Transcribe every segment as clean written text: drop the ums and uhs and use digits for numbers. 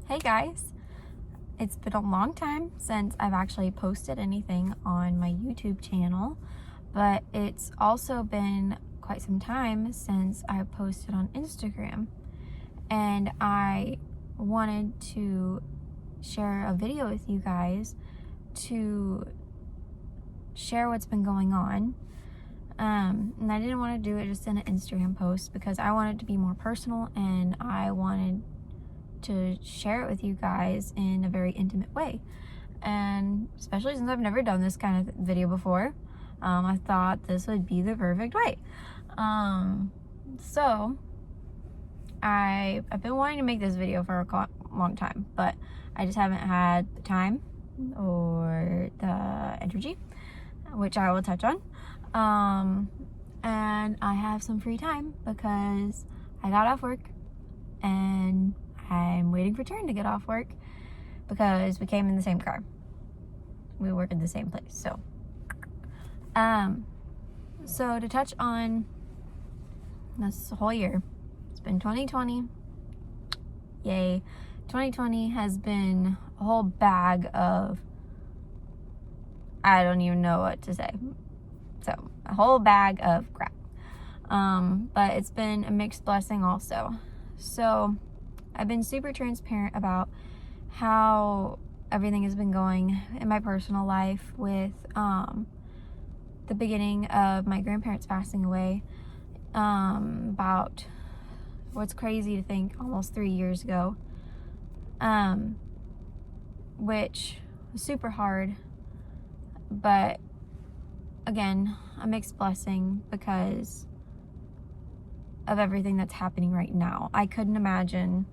Hey guys, it's been a long time since I've actually posted anything on my YouTube channel, but it's also been quite some time since I posted on Instagram, and I wanted to share a video with you guys to share what's been going on. And I didn't want to do it just in an Instagram post because I wanted to be more personal and I wanted to share it with you guys in a very intimate way. And especially since I've never done this kind of video before, I thought this would be the perfect way. So I've been wanting to make this video for a long time, but I just haven't had the time or the energy, which I will touch on. And I have some free time because I got off work and I'm waiting for Taryn to get off work because we came in the same car. We work in the same place. So to touch on this whole year, it's been 2020. Yay. 2020 has been a whole bag of, I don't even know what to say. So, a whole bag of crap. But it's been a mixed blessing also. So, I've been super transparent about how everything has been going in my personal life with the beginning of my grandparents passing away. About, what's crazy to think, almost 3 years ago. Which was super hard. But again, a mixed blessing because of everything that's happening right now. I couldn't imagine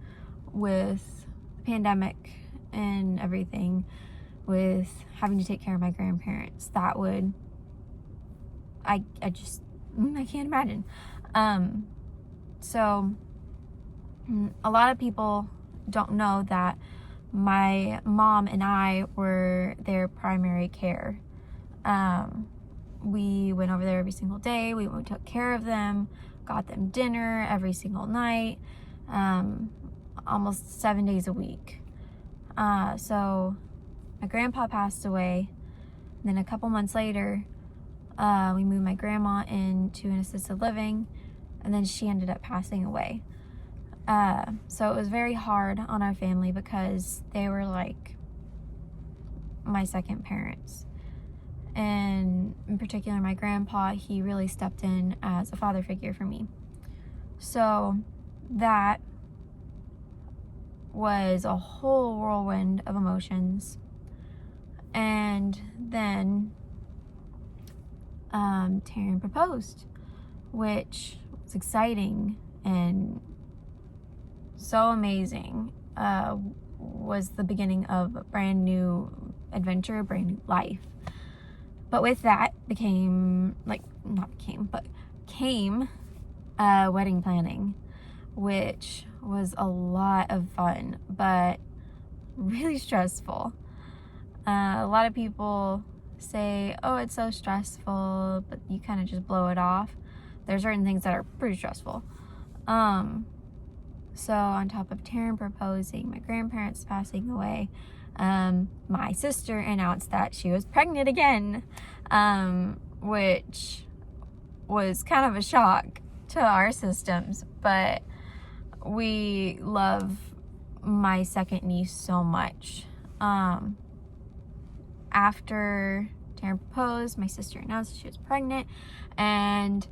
with the pandemic and everything, with having to take care of my grandparents. That would, I can't imagine. So a lot of people don't know that my mom and I were their primary care. We went over there every single day. We took care of them, got them dinner every single night, almost 7 days a week. So my grandpa passed away. Then a couple months later, we moved my grandma into an assisted living, and then she ended up passing away. So it was very hard on our family because they were like my second parents. And in particular, my grandpa, he really stepped in as a father figure for me. So that was a whole whirlwind of emotions. And then Taryn proposed, which was exciting and so amazing. Was the beginning of a brand new adventure, a brand new life. But with that came wedding planning, which was a lot of fun, but really stressful. A lot of people say, oh, it's so stressful, but you kind of just blow it off. There's certain things that are pretty stressful. So on top of Taryn proposing, my grandparents passing away, my sister announced that she was pregnant again, which was kind of a shock to our systems, but we love my second niece so much. After Taryn proposed, my sister announced she was pregnant, and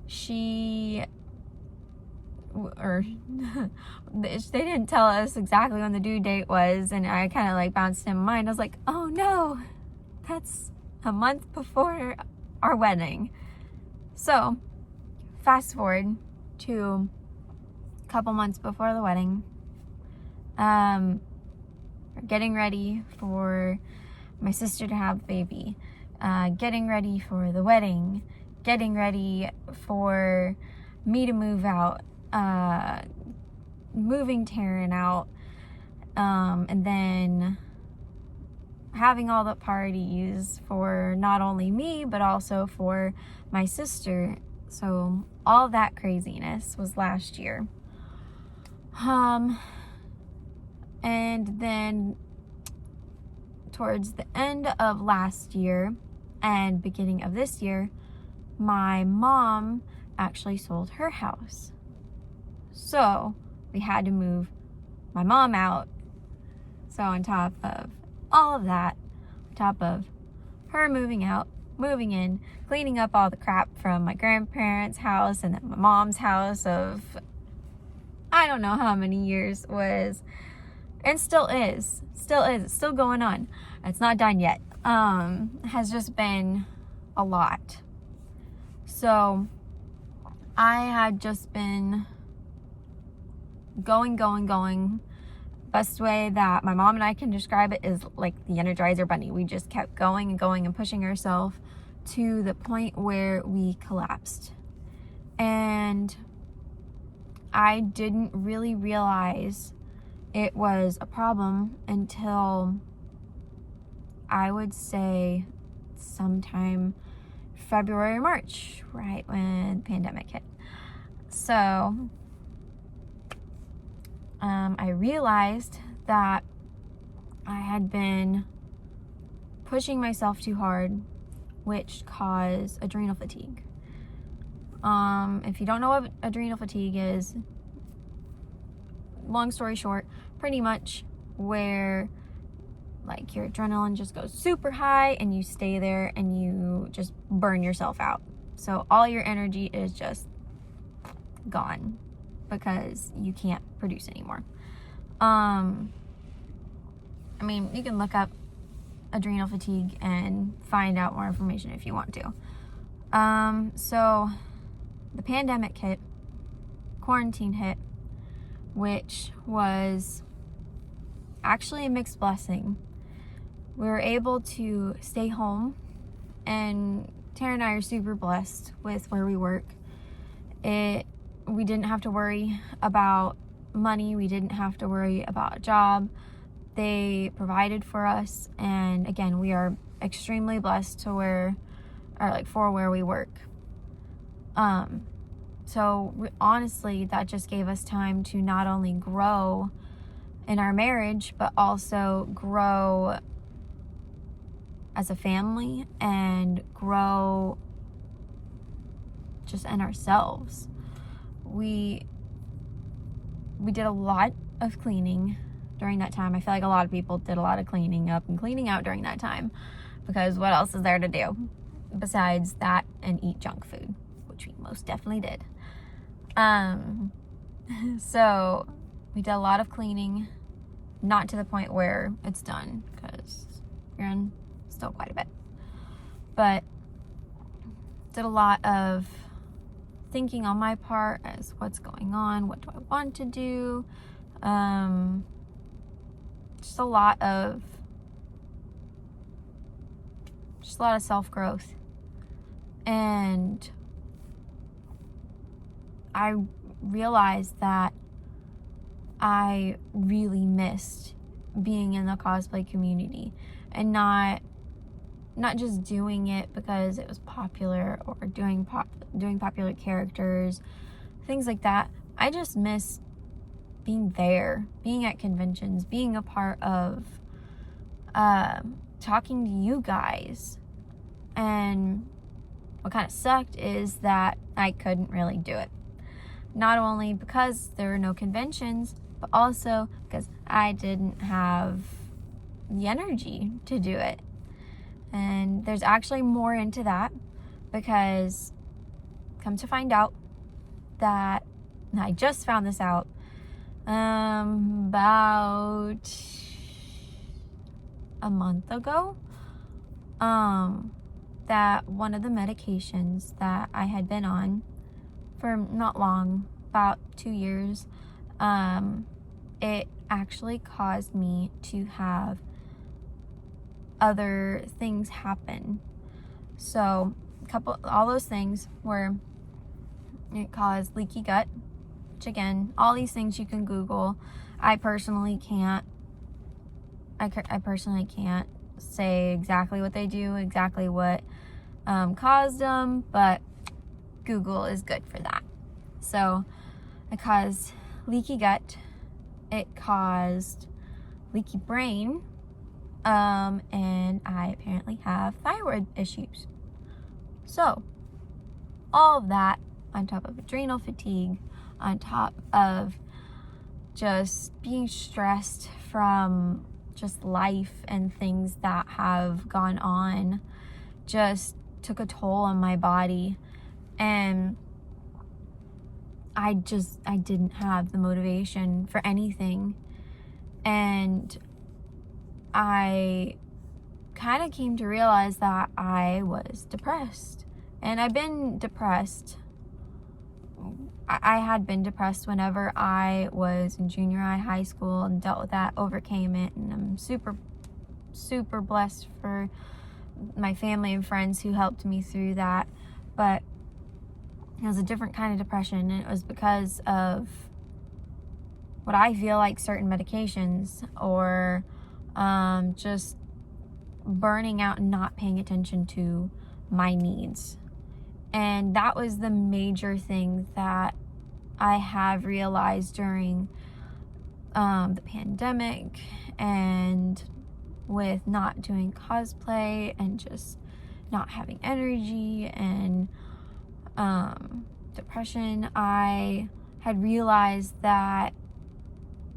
they didn't tell us exactly when the due date was, and I kind of like bounced in my mind. I was like, oh no, that's a month before our wedding. So fast forward to a couple months before the wedding. We're getting ready for my sister to have the baby, getting ready for the wedding, getting ready for me to move out, moving Taryn out, and then having all the parties for not only me but also for my sister. So all that craziness was last year. And then towards the end of last year and beginning of this year, my mom actually sold her house. So we had to move my mom out. So on top of all of that, on top of her moving out, moving in, cleaning up all the crap from my grandparents' house and then my mom's house of I don't know how many years was, and still is, it's still going on. It's not done yet. Has just been a lot. So I had just been going. Best way that my mom and I can describe it is like the Energizer Bunny. We just kept going and pushing ourselves to the point where we collapsed. And I didn't really realize it was a problem until I would say sometime February, March, right when the pandemic hit. So I realized that I had been pushing myself too hard, which caused adrenal fatigue. If you don't know what adrenal fatigue is, long story short, pretty much where like your adrenaline just goes super high and you stay there and you just burn yourself out. So all your energy is just gone because you can't produce anymore. I mean, you can look up adrenal fatigue and find out more information if you want to. So the pandemic hit, quarantine hit, which was actually a mixed blessing. We were able to stay home, and Tara and I are super blessed with where we work. We didn't have to worry about money. We didn't have to worry about a job. They provided for us, and again, we are extremely blessed for where we work. Honestly, that just gave us time to not only grow in our marriage, but also grow as a family and grow just in ourselves. We did a lot of cleaning during that time. I feel like a lot of people did a lot of cleaning up and cleaning out during that time, because what else is there to do besides that and eat junk food, which we most definitely did. So we did a lot of cleaning, not to the point where it's done, because you're in still quite a bit, but did a lot of thinking on my part as what's going on, what do I want to do, just a lot of self-growth. And I realized that I really missed being in the cosplay community and not just doing it because it was popular or doing popular characters, things like that. I just miss being there, being at conventions, being a part of talking to you guys. And what kind of sucked is that I couldn't really do it. Not only because there were no conventions, but also because I didn't have the energy to do it. And there's actually more into that, because come to find out that I just found this out about a month ago, that one of the medications that I had been on for not long, about 2 years, it actually caused me to have other things happen. So all those things were, it caused leaky gut, which again, all these things you can Google. I personally can't say exactly what they do, exactly what caused them, but Google is good for that. So it caused leaky gut. It caused leaky brain, and I apparently have thyroid issues. So, all of that on top of adrenal fatigue, on top of just being stressed from just life and things that have gone on, just took a toll on my body. And I didn't have the motivation for anything. And I kind of came to realize that I was depressed. And I've been depressed. I had been depressed whenever I was in junior high, high school, and dealt with that, overcame it. And I'm super, super blessed for my family and friends who helped me through that. But it was a different kind of depression, and it was because of what I feel like certain medications, or just burning out and not paying attention to my needs. And that was the major thing that I have realized during the pandemic, and with not doing cosplay and just not having energy and depression. I had realized that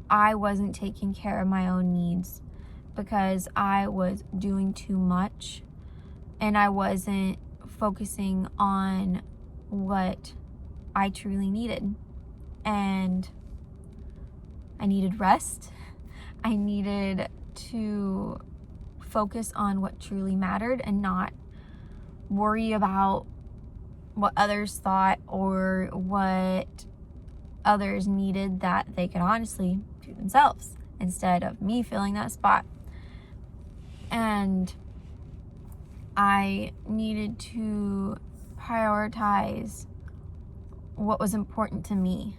I wasn't taking care of my own needs because I was doing too much, and I wasn't focusing on what I truly needed. And I needed rest. I needed to focus on what truly mattered and not worry about what others thought or what others needed that they could honestly do themselves, instead of me filling that spot. And I needed to prioritize what was important to me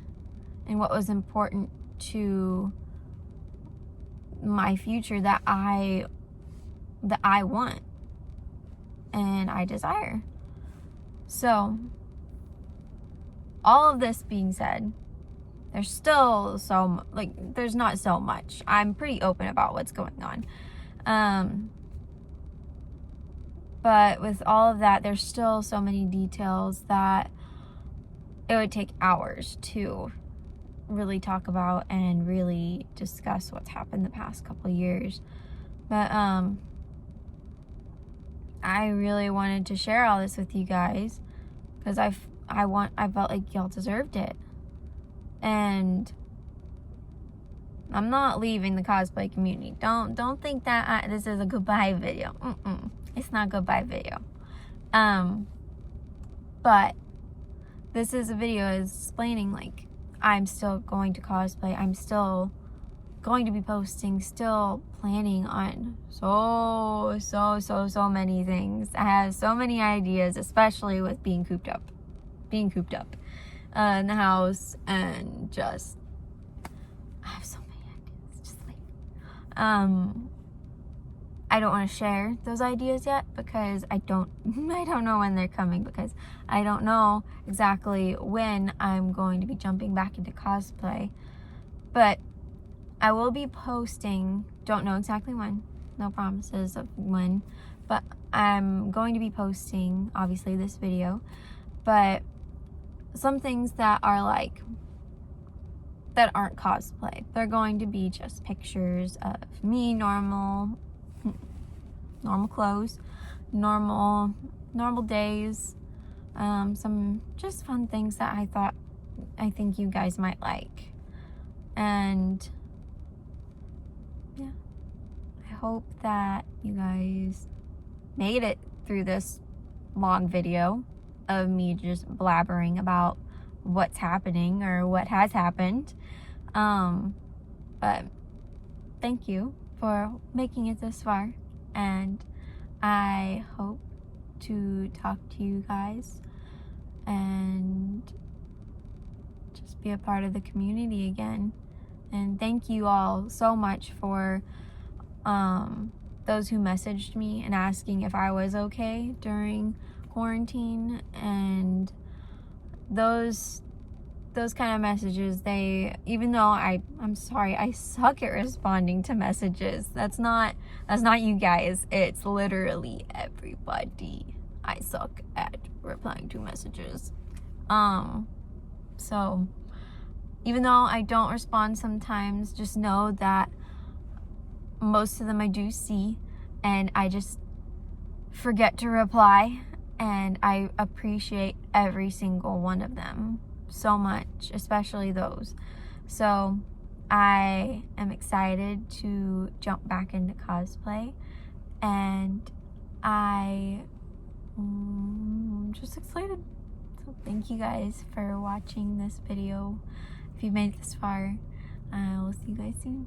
and what was important to my future that I want and I desire. So, all of this being said, there's still there's not so much. I'm pretty open about what's going on. But with all of that, there's still so many details that it would take hours to really talk about and really discuss what's happened the past couple of years. But I really wanted to share all this with you guys because I felt like y'all deserved it. And I'm not leaving the cosplay community. Don't think that this is a goodbye video. It's not a goodbye video. But this is a video explaining, like, I'm still going to cosplay. I'm still going to be posting, still planning on so many things. I have so many ideas, especially with being cooped up in the house, and just I have so many ideas. Just like I don't want to share those ideas yet because I don't know when they're coming, because I don't know exactly when I'm going to be jumping back into cosplay. But I will be posting, don't know exactly when, no promises of when, but I'm going to be posting, obviously, this video, but some things that are that aren't cosplay. They're going to be just pictures of me, normal clothes, normal days, some just fun things that I think you guys might like. And yeah, I hope that you guys made it through this long video of me just blabbering about what's happening or what has happened. But thank you for making it this far, and I hope to talk to you guys and just be a part of the community again. And thank you all so much for those who messaged me and asking if I was okay during quarantine, and those those kind of messages, even though I'm sorry, I suck at responding to messages. That's not you guys. It's literally everybody. I suck at replying to messages. So even though I don't respond sometimes, just know that most of them I do see, and I just forget to reply, and I appreciate every single one of them so much, especially those. So I am excited to jump back into cosplay, and I'm just excited. So thank you guys for watching this video. If you made it this far, I will see you guys soon.